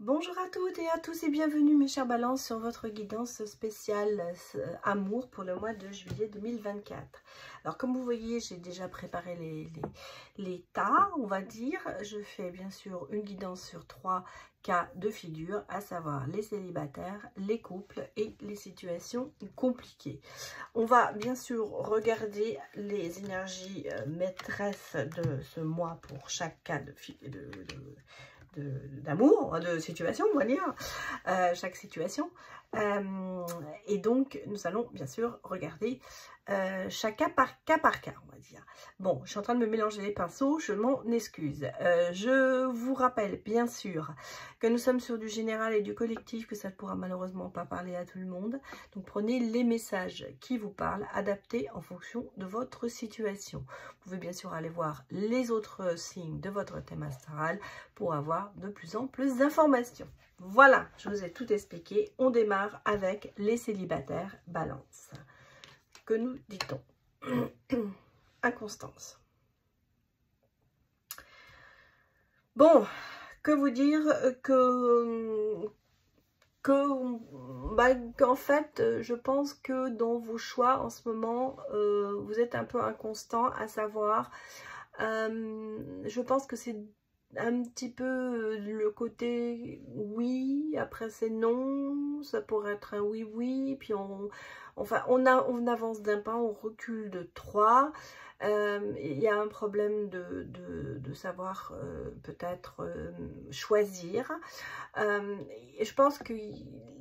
Bonjour à toutes et à tous et bienvenue mes chers balances sur votre guidance spéciale amour pour le mois de juillet 2024. Alors comme vous voyez, j'ai déjà préparé les tas, on va dire. Je fais bien sûr une guidance sur 3 cas de figure, à savoir les célibataires, les couples et les situations compliquées. On va bien sûr regarder les énergies maîtresses de ce mois pour chaque cas d'amour, de situation, on va dire, chaque situation. Et donc, nous allons bien sûr regarder chaque cas par cas, on va dire. Bon, je suis en train de me mélanger les pinceaux, je m'en excuse. Je vous rappelle, bien sûr, que nous sommes sur du général et du collectif, que ça ne pourra malheureusement pas parler à tout le monde. Donc, prenez les messages qui vous parlent, adaptés en fonction de votre situation. Vous pouvez bien sûr aller voir les autres signes de votre thème astral pour avoir de plus en plus d'informations. Voilà, je vous ai tout expliqué. On démarre avec les célibataires balance. Que nous dit-on? Inconstance. Bon, que vous dire qu'en fait, je pense que dans vos choix en ce moment, vous êtes un peu inconstant, à savoir, je pense que c'est un petit peu le côté oui, après c'est non, ça pourrait être un oui, puis on avance d'un pas, on recule de 3. Il y a un problème de savoir peut-être choisir. Et je pense que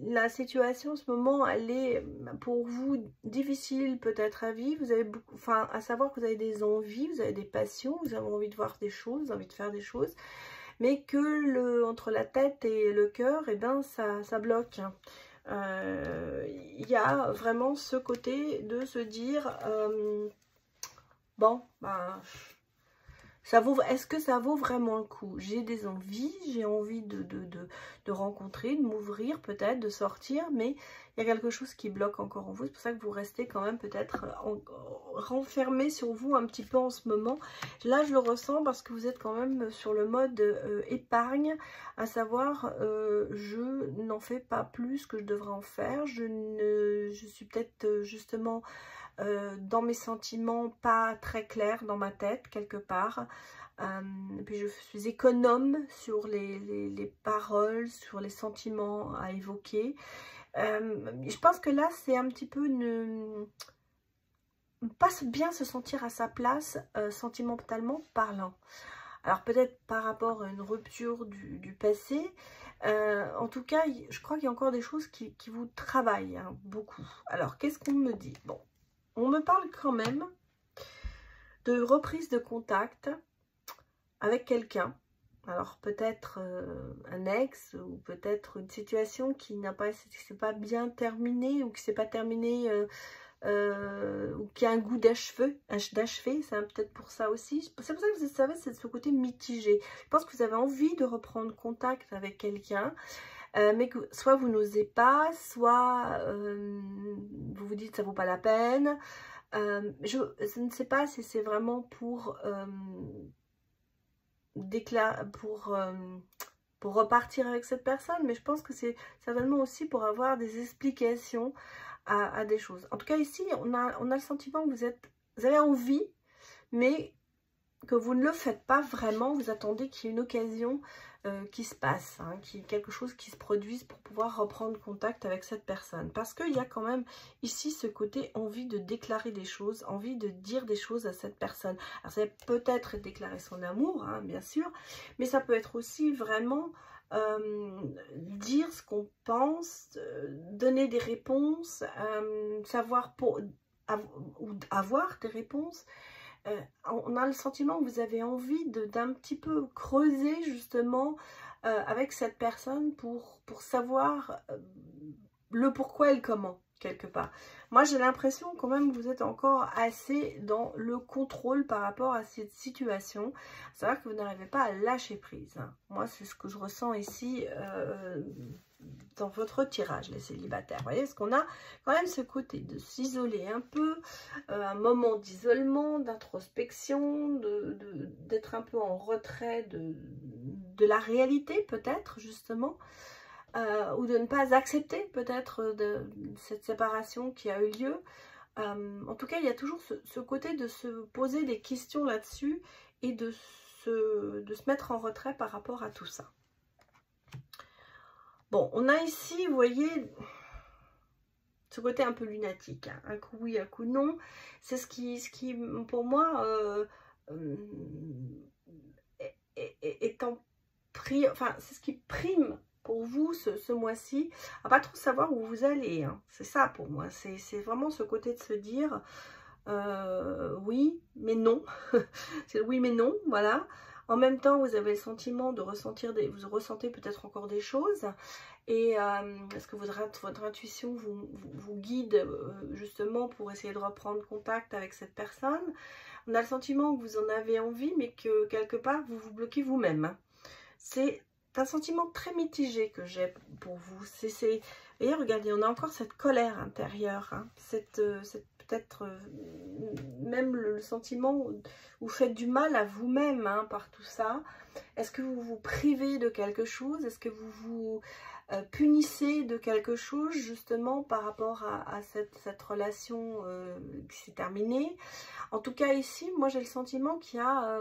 la situation en ce moment, elle est pour vous difficile peut-être à vivre. Vous avez beaucoup, à savoir que vous avez des envies, vous avez des passions, vous avez envie de voir des choses, vous avez envie de faire des choses, mais que entre la tête et le cœur, et ben ça bloque. Il y a vraiment ce côté de se dire bon, ben, est-ce que ça vaut vraiment le coup? J'ai des envies, j'ai envie de rencontrer, de m'ouvrir peut-être, de sortir, mais il y a quelque chose qui bloque encore en vous. C'est pour ça que vous restez quand même peut-être renfermé sur vous un petit peu en ce moment. Là, je le ressens parce que vous êtes quand même sur le mode épargne, à savoir, je n'en fais pas plus que je devrais en faire. Je suis peut-être justement dans mes sentiments pas très clairs dans ma tête quelque part, puis je suis économe sur les paroles, sur les sentiments à évoquer. Je pense que là c'est un petit peu pas bien se sentir à sa place sentimentalement parlant. Alors peut-être par rapport à une rupture du passé, en tout cas je crois qu'il y a encore des choses qui vous travaillent hein, beaucoup. Alors qu'est-ce qu'on me dit? Bon, on me parle quand même de reprise de contact avec quelqu'un. Alors peut-être un ex ou peut-être une situation qui s'est pas bien terminée ou qui s'est pas terminée ou qui a un goût d'achevé, c'est peut-être pour ça aussi. C'est pour ça que vous savez, c'est ce côté mitigé. Je pense que vous avez envie de reprendre contact avec quelqu'un, mais que soit vous n'osez pas, soit vous vous dites que ça vaut pas la peine. Je ne sais pas si c'est vraiment pour repartir avec cette personne, mais je pense que c'est certainement aussi pour avoir des explications à des choses. En tout cas, ici, on a le sentiment que vous avez envie, mais que vous ne le faites pas vraiment. Vous attendez qu'il y ait une occasion qui se passe, hein, quelque chose qui se produise pour pouvoir reprendre contact avec cette personne. Parce qu'il y a quand même ici ce côté envie de déclarer des choses, envie de dire des choses à cette personne. Alors ça peut être déclarer son amour, hein, bien sûr, mais ça peut être aussi vraiment dire ce qu'on pense, donner des réponses, savoir ou avoir des réponses. On a le sentiment que vous avez envie d'un petit peu creuser justement avec cette personne pour savoir le pourquoi et le comment, quelque part. Moi, j'ai l'impression quand même que vous êtes encore assez dans le contrôle par rapport à cette situation. C'est-à-dire que vous n'arrivez pas à lâcher prise, hein. Moi, c'est ce que je ressens ici dans votre tirage, les célibataires. Vous voyez, est-ce qu'on a quand même ce côté de s'isoler un peu, un moment d'isolement, d'introspection, d'être un peu en retrait de la réalité peut-être, justement, ou de ne pas accepter peut-être cette séparation qui a eu lieu. En tout cas, il y a toujours ce côté de se poser des questions là-dessus et de se mettre en retrait par rapport à tout ça. Bon, on a ici, vous voyez, ce côté un peu lunatique, hein. Un coup oui, un coup non. C'est ce qui pour moi, enfin, c'est ce qui prime pour vous ce mois-ci, à pas trop savoir où vous allez, hein. C'est ça pour moi, c'est vraiment ce côté de se dire oui, mais non. C'est le oui, mais non, voilà. En même temps, vous avez le sentiment de ressentir vous ressentez peut-être encore des choses. Et est-ce que votre intuition vous guide justement pour essayer de reprendre contact avec cette personne? On a le sentiment que vous en avez envie, mais que quelque part, vous vous bloquez vous-même, hein. C'est un sentiment très mitigé que j'ai pour vous. Et regardez, on a encore cette colère intérieure, hein. Peut-être même le sentiment où vous faites du mal à vous-même, hein, par tout ça. Est-ce que vous vous privez de quelque chose? Est-ce que vous vous punissez de quelque chose justement par rapport à cette relation qui s'est terminée? En tout cas ici, moi j'ai le sentiment qu'il y a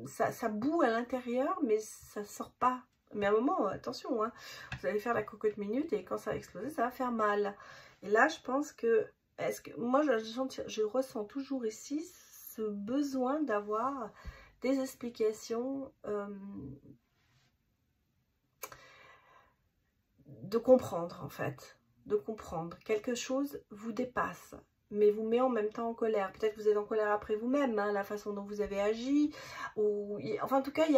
ça boue à l'intérieur, mais ça sort pas. Mais à un moment, attention, hein, vous allez faire la cocotte minute et quand ça va exploser, ça va faire mal. Et là, je pense que, moi, je ressens toujours ici ce besoin d'avoir des explications, de comprendre en fait, de comprendre. Quelque chose vous dépasse, mais vous met en même temps en colère. Peut-être que vous êtes en colère après vous-même, hein, la façon dont vous avez agi. Enfin, en tout cas, il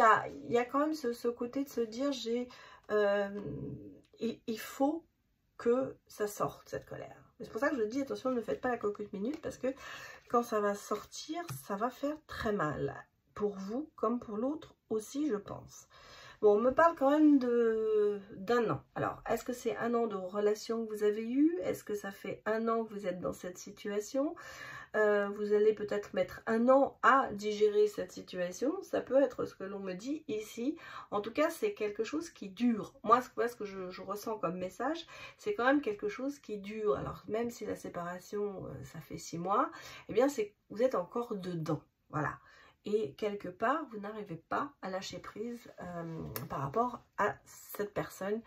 y a quand même ce côté de se dire, il faut que ça sorte, cette colère. C'est pour ça que je dis, attention, ne faites pas la cocotte minute, parce que quand ça va sortir, ça va faire très mal. Pour vous, comme pour l'autre aussi, je pense. Bon, on me parle quand même d'un an. Alors, est-ce que c'est un an de relation que vous avez eu? Est-ce que ça fait un an que vous êtes dans cette situation? Vous allez peut-être mettre un an à digérer cette situation. Ça peut être ce que l'on me dit ici. En tout cas, c'est quelque chose qui dure. Moi, ce que je ressens comme message, c'est quand même quelque chose qui dure. Alors, même si la séparation, ça fait 6 mois, eh bien, vous êtes encore dedans. Voilà. Et quelque part, vous n'arrivez pas à lâcher prise par rapport à cette personne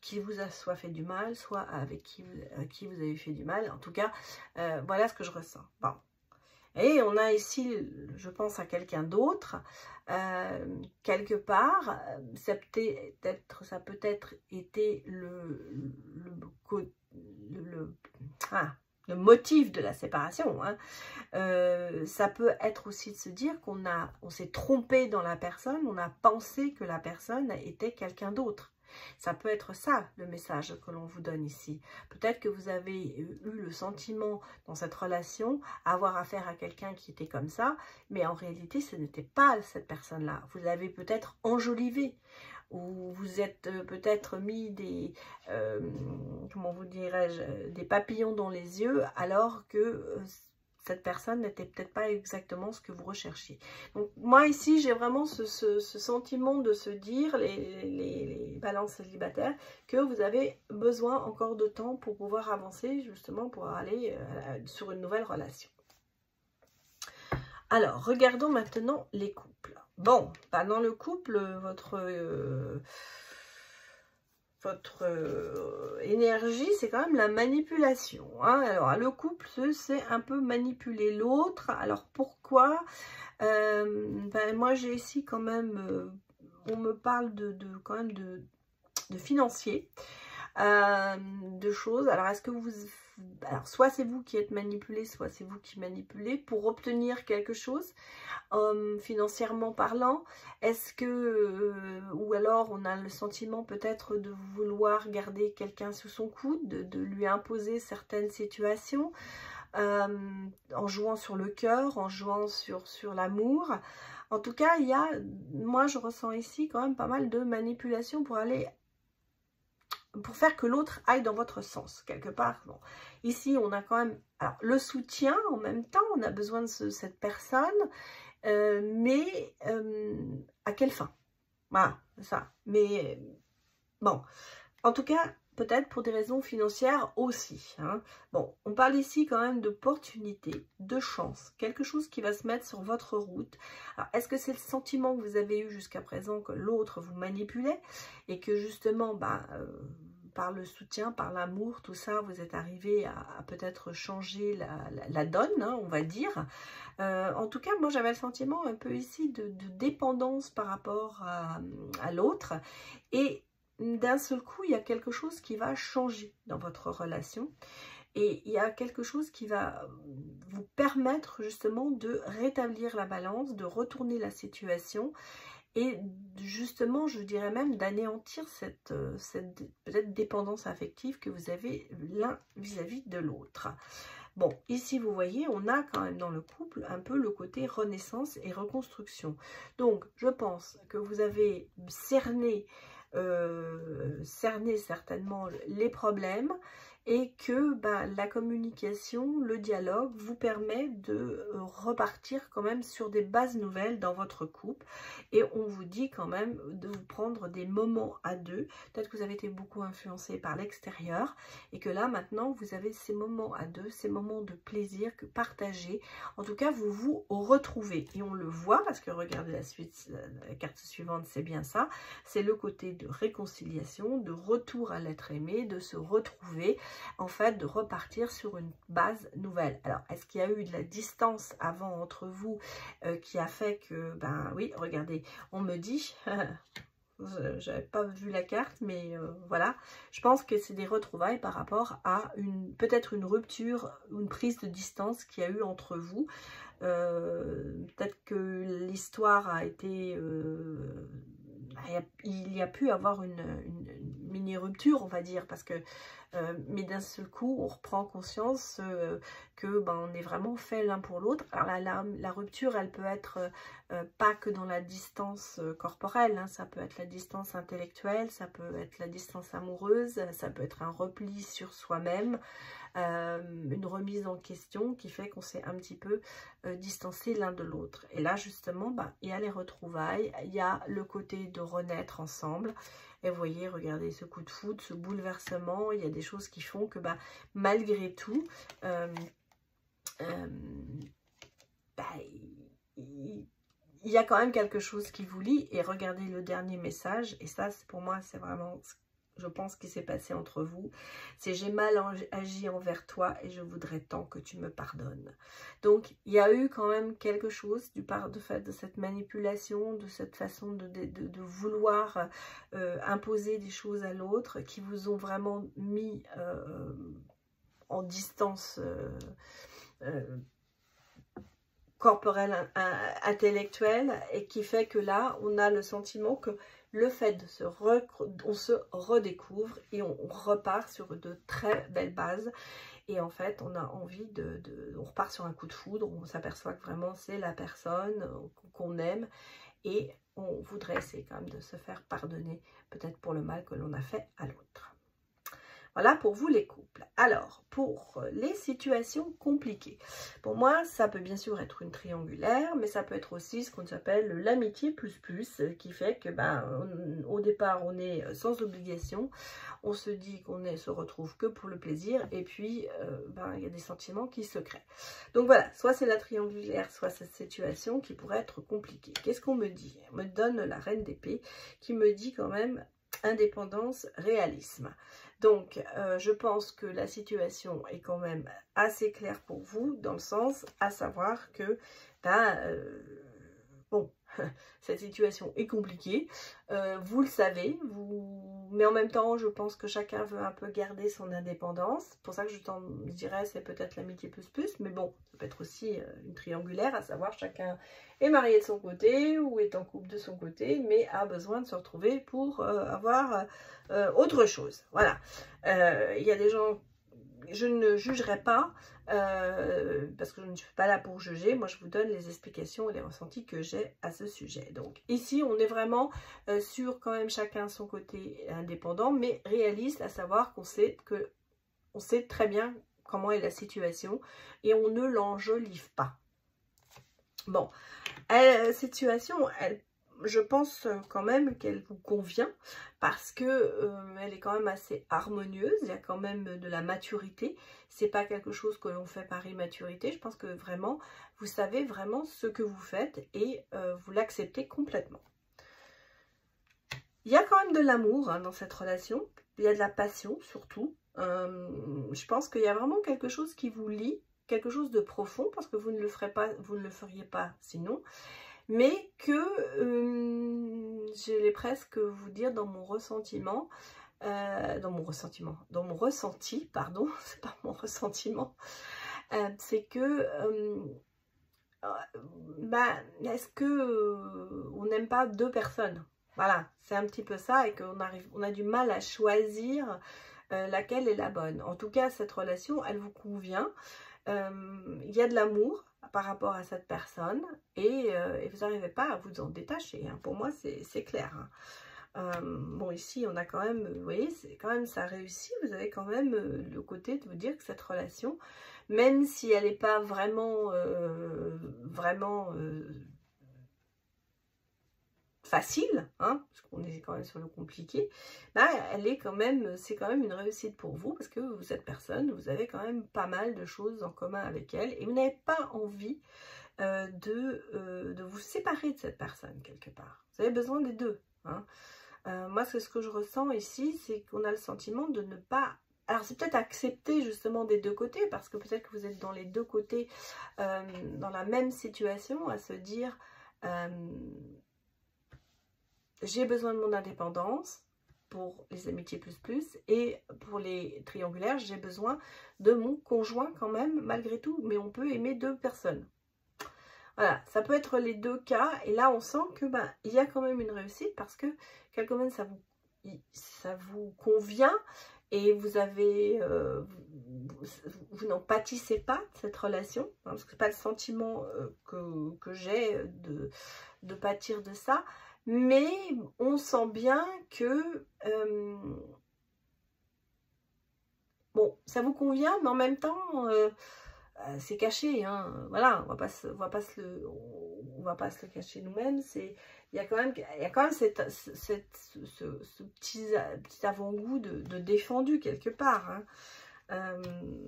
qui vous a soit fait du mal, soit avec qui vous avez fait du mal. En tout cas, voilà ce que je ressens. Bon. Et on a ici, je pense à quelqu'un d'autre, quelque part, ça peut-être été le motif de la séparation, hein. Ça peut être aussi de se dire on s'est trompé dans la personne, on a pensé que la personne était quelqu'un d'autre. Ça peut être ça le message que l'on vous donne ici. Peut-être que vous avez eu le sentiment dans cette relation avoir affaire à quelqu'un qui était comme ça, mais en réalité ce n'était pas cette personne-là. Vous l'avez peut-être enjolivé, ou vous êtes peut-être mis comment vous dirais-je, des papillons dans les yeux, alors que cette personne n'était peut-être pas exactement ce que vous recherchiez. Donc moi ici j'ai vraiment ce sentiment de se dire, les balances célibataires, que vous avez besoin encore de temps pour pouvoir avancer, justement pour aller sur une nouvelle relation. Alors regardons maintenant les couples. Bon, bah dans le couple, votre énergie, c'est quand même la manipulation, hein. Alors, le couple, c'est un peu manipuler l'autre. Alors, pourquoi? Ben, moi, j'ai ici quand même, on me parle quand même de financier, de choses. Alors, est-ce que alors, soit c'est vous qui êtes manipulé, soit c'est vous qui manipulez pour obtenir quelque chose, financièrement parlant. Est-ce que, ou alors on a le sentiment peut-être de vouloir garder quelqu'un sous son coude, de lui imposer certaines situations, en jouant sur le cœur, en jouant sur l'amour. En tout cas, moi je ressens ici quand même pas mal de manipulation pour aller pour faire que l'autre aille dans votre sens, quelque part. Bon. Ici, on a quand même alors, le soutien en même temps, on a besoin de cette personne, mais à quelle fin? Voilà, c'est ça. Mais bon, en tout cas, peut-être pour des raisons financières aussi. Hein. Bon, on parle ici quand même d'opportunité, de chance, quelque chose qui va se mettre sur votre route. Alors, est-ce que c'est le sentiment que vous avez eu jusqu'à présent que l'autre vous manipulait et que justement, par le soutien, par l'amour, tout ça, vous êtes arrivé à peut-être changer la donne, hein, on va dire. En tout cas, moi, j'avais le sentiment un peu ici de dépendance par rapport à l'autre. Et d'un seul coup, il y a quelque chose qui va changer dans votre relation. Et il y a quelque chose qui va vous permettre justement de rétablir la balance, de retourner la situation. Et justement, je dirais même d'anéantir cette peut-être dépendance affective que vous avez l'un vis-à-vis de l'autre. Bon, ici, vous voyez, on a quand même dans le couple un peu le côté renaissance et reconstruction. Donc, je pense que vous avez cerné certainement les problèmes et que la communication, le dialogue vous permet de repartir quand même sur des bases nouvelles dans votre couple et on vous dit quand même de vous prendre des moments à deux. Peut-être que vous avez été beaucoup influencé par l'extérieur et que là maintenant vous avez ces moments à deux, ces moments de plaisir que partagez. En tout cas vous vous retrouvez et on le voit parce que regardez la suite, la carte suivante, c'est bien ça, c'est le côté de réconciliation, de retour à l'être aimé, de se retrouver, en fait, de repartir sur une base nouvelle. Alors, est-ce qu'il y a eu de la distance avant entre vous qui a fait que, oui, regardez, on me dit, j'avais pas vu la carte, mais voilà, je pense que c'est des retrouvailles par rapport à peut-être une rupture, une prise de distance qu'il y a eu entre vous. Peut-être que l'histoire a été... il y a pu avoir une mini rupture, on va dire, parce que mais d'un seul coup on reprend conscience que on est vraiment fait l'un pour l'autre. Alors la rupture, elle peut être pas que dans la distance corporelle, hein, ça peut être la distance intellectuelle, ça peut être la distance amoureuse, ça peut être un repli sur soi-même, une remise en question qui fait qu'on s'est un petit peu distancé l'un de l'autre. Et là justement, il y a les retrouvailles, il y a le côté de renaître ensemble. Et vous voyez, regardez ce coup de foudre, ce bouleversement, il y a des choses qui font que malgré tout, il y a quand même quelque chose qui vous lie. Et regardez le dernier message, et ça pour moi c'est vraiment, je pense, qui s'est passé entre vous, c'est: j'ai mal agi envers toi et je voudrais tant que tu me pardonnes. Donc il y a eu quand même quelque chose du fait de cette manipulation, de cette façon de vouloir imposer des choses à l'autre qui vous ont vraiment mis en distance corporelle, intellectuelle, et qui fait que là on a le sentiment que le fait de on se redécouvre et on repart sur de très belles bases. Et en fait, on a envie on repart sur un coup de foudre, on s'aperçoit que vraiment c'est la personne qu'on aime et on voudrait essayer quand même de se faire pardonner, peut-être pour le mal que l'on a fait à l'autre. Voilà pour vous les couples. Alors, pour les situations compliquées, pour moi, ça peut bien sûr être une triangulaire, mais ça peut être aussi ce qu'on appelle l'amitié plus, qui fait que au départ, on est sans obligation, on se dit qu'on se retrouve que pour le plaisir, et puis il y a des sentiments qui se créent. Donc voilà, soit c'est la triangulaire, soit cette situation qui pourrait être compliquée. Qu'est-ce qu'on me dit? On me donne la reine d'épée qui me dit quand même indépendance, réalisme. Donc, je pense que la situation est quand même assez claire pour vous, dans le sens à savoir que, bon, cette situation est compliquée, vous le savez, mais en même temps, je pense que chacun veut un peu garder son indépendance. C'est pour ça que je dirais c'est peut-être l'amitié plus, mais bon, ça peut être aussi une triangulaire, à savoir chacun est marié de son côté ou est en couple de son côté, mais a besoin de se retrouver pour avoir autre chose. Voilà, il y a des gens je ne jugerai pas, parce que je ne suis pas là pour juger. Moi, je vous donne les explications et les ressentis que j'ai à ce sujet. Donc ici, on est vraiment sur quand même chacun son côté indépendant, mais réaliste, à savoir qu'on sait très bien comment est la situation et on ne l'enjolive pas. Bon, cette situation, je pense quand même qu'elle vous convient parce que elle est quand même assez harmonieuse. Il y a quand même de la maturité. C'est pas quelque chose que l'on fait par immaturité. Je pense que vraiment, vous savez vraiment ce que vous faites et vous l'acceptez complètement. Il y a quand même de l'amour dans cette relation. Il y a de la passion surtout. Je pense qu'il y a vraiment quelque chose qui vous lie, quelque chose de profond, parce que vous ne le feriez pas sinon, mais que j'allais presque vous dire dans mon ressenti, pardon, c'est pas mon ressentiment, c'est que est-ce que on n'aime pas deux personnes? Voilà, c'est un petit peu ça, et qu'on a du mal à choisir laquelle est la bonne. En tout cas, cette relation, elle vous convient. Il y a de l'amour par rapport à cette personne et vous n'arrivez pas à vous en détacher. Hein. Pour moi, c'est clair. Hein. Bon, ici, on a quand même, vous voyez, c'est quand même, ça réussit. Vous avez quand même le côté de vous dire que cette relation, même si elle n'est pas vraiment, facile, hein, parce qu'on est quand même sur le compliqué, là, c'est quand même une réussite pour vous, parce que cette personne, vous avez quand même pas mal de choses en commun avec elle, et vous n'avez pas envie de vous séparer de cette personne, quelque part. Vous avez besoin des deux. Hein. Moi, c'est ce que je ressens ici, c'est qu'on a le sentiment de ne pas... Alors, c'est peut-être accepter justement des deux côtés, parce que peut-être que vous êtes dans les deux côtés, dans la même situation, à se dire... j'ai besoin de mon indépendance pour les amitiés plus, et pour les triangulaires, j'ai besoin de mon conjoint quand même, malgré tout. Mais on peut aimer deux personnes. Voilà, ça peut être les deux cas. Et là, on sent que il y a quand même une réussite parce que quelque part, ça vous convient et vous avez... vous n'en pâtissez pas de cette relation. Hein, parce que c'est pas le sentiment que j'ai de pâtir de ça. Mais on sent bien que, bon, ça vous convient, mais en même temps, c'est caché, hein. Voilà, on va pas se le cacher nous-mêmes. Il y a quand même ce petit avant-goût de défendu quelque part. Hein.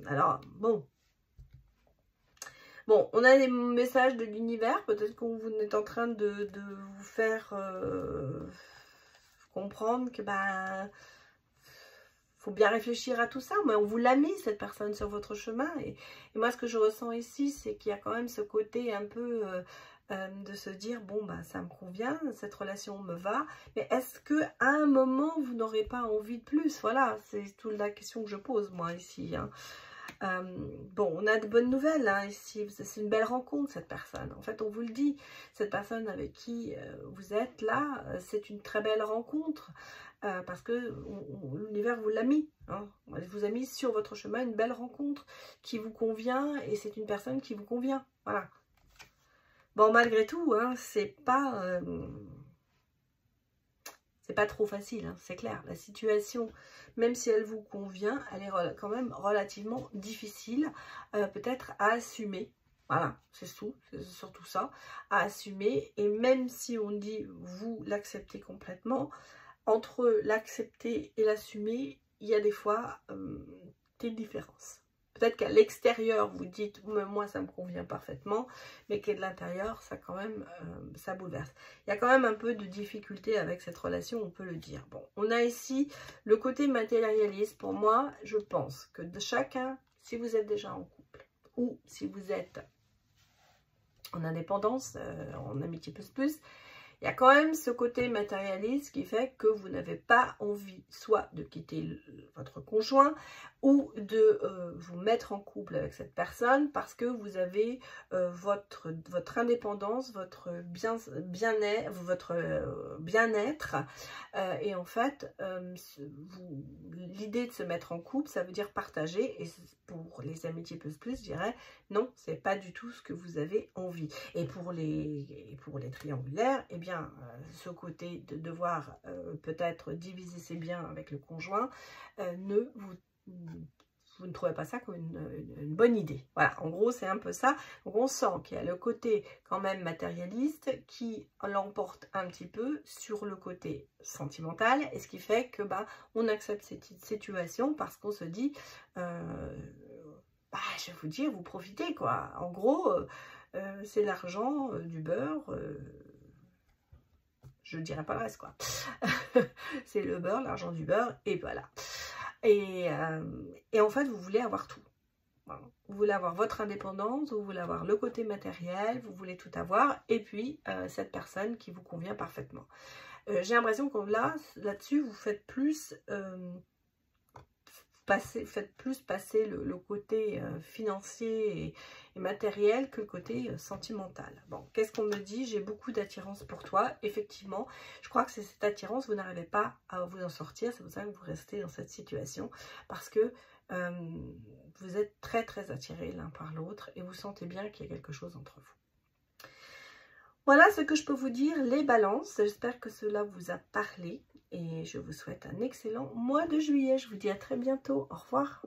Alors, bon. Bon, on a des messages de l'univers, peut-être qu'on vous est en train de vous faire comprendre que faut bien réfléchir à tout ça, mais on vous l'a mis cette personne sur votre chemin, et moi ce que je ressens ici, c'est qu'il y a quand même ce côté un peu de se dire, bon ça me convient, cette relation me va, mais est-ce que à un moment vous n'aurez pas envie de plus? Voilà, c'est toute la question que je pose moi ici, hein. Bon, on a de bonnes nouvelles hein, ici, c'est une belle rencontre cette personne, en fait on vous le dit, cette personne avec qui vous êtes là, c'est une très belle rencontre, parce que l'univers vous l'a mis, hein, il vous a mis sur votre chemin une belle rencontre qui vous convient, et c'est une personne qui vous convient, voilà. Bon, malgré tout, hein, c'est pas trop facile, hein, c'est clair. La situation, même si elle vous convient, elle est quand même relativement difficile, peut-être à assumer. Voilà, c'est surtout ça, à assumer. Et même si on dit, vous l'acceptez complètement, entre l'accepter et l'assumer, il y a des fois des différences. Peut-être qu'à l'extérieur, vous dites, moi ça me convient parfaitement, mais qu'à l'intérieur, ça quand même, ça bouleverse. Il y a quand même un peu de difficulté avec cette relation, on peut le dire. Bon, on a ici le côté matérialiste. Pour moi, je pense que de chacun, si vous êtes déjà en couple, ou si vous êtes en indépendance, en amitié plus, il y a quand même ce côté matérialiste qui fait que vous n'avez pas envie soit de quitter votre conjoint ou de vous mettre en couple avec cette personne parce que vous avez votre indépendance, votre bien-être et en fait l'idée de se mettre en couple, ça veut dire partager, et pour les amitiés plus, je dirais non, c'est pas du tout ce que vous avez envie. Et pour les triangulaires, eh bien ce côté de devoir peut-être diviser ses biens avec le conjoint, vous ne trouvez pas ça comme une bonne idée. Voilà, en gros, c'est un peu ça. Donc, on sent qu'il y a le côté quand même matérialiste qui l'emporte un petit peu sur le côté sentimental, et ce qui fait que on accepte cette situation parce qu'on se dit, je vais vous dire, vous profitez, quoi. En gros, c'est l'argent du beurre, je ne dirais pas le reste, quoi. C'est le beurre, l'argent du beurre, et voilà. Et en fait, vous voulez avoir tout. Voilà. Vous voulez avoir votre indépendance, vous voulez avoir le côté matériel, vous voulez tout avoir, et puis cette personne qui vous convient parfaitement. J'ai l'impression que là-dessus, vous faites plus passer le côté financier et matériel que le côté sentimental. Bon, qu'est-ce qu'on me dit? J'ai beaucoup d'attirance pour toi. Effectivement, je crois que c'est cette attirance, vous n'arrivez pas à vous en sortir. C'est pour ça que vous restez dans cette situation. Parce que vous êtes très très attirés l'un par l'autre et vous sentez bien qu'il y a quelque chose entre vous. Voilà ce que je peux vous dire, les balances. J'espère que cela vous a parlé. Et je vous souhaite un excellent mois de juillet. Je vous dis à très bientôt. Au revoir.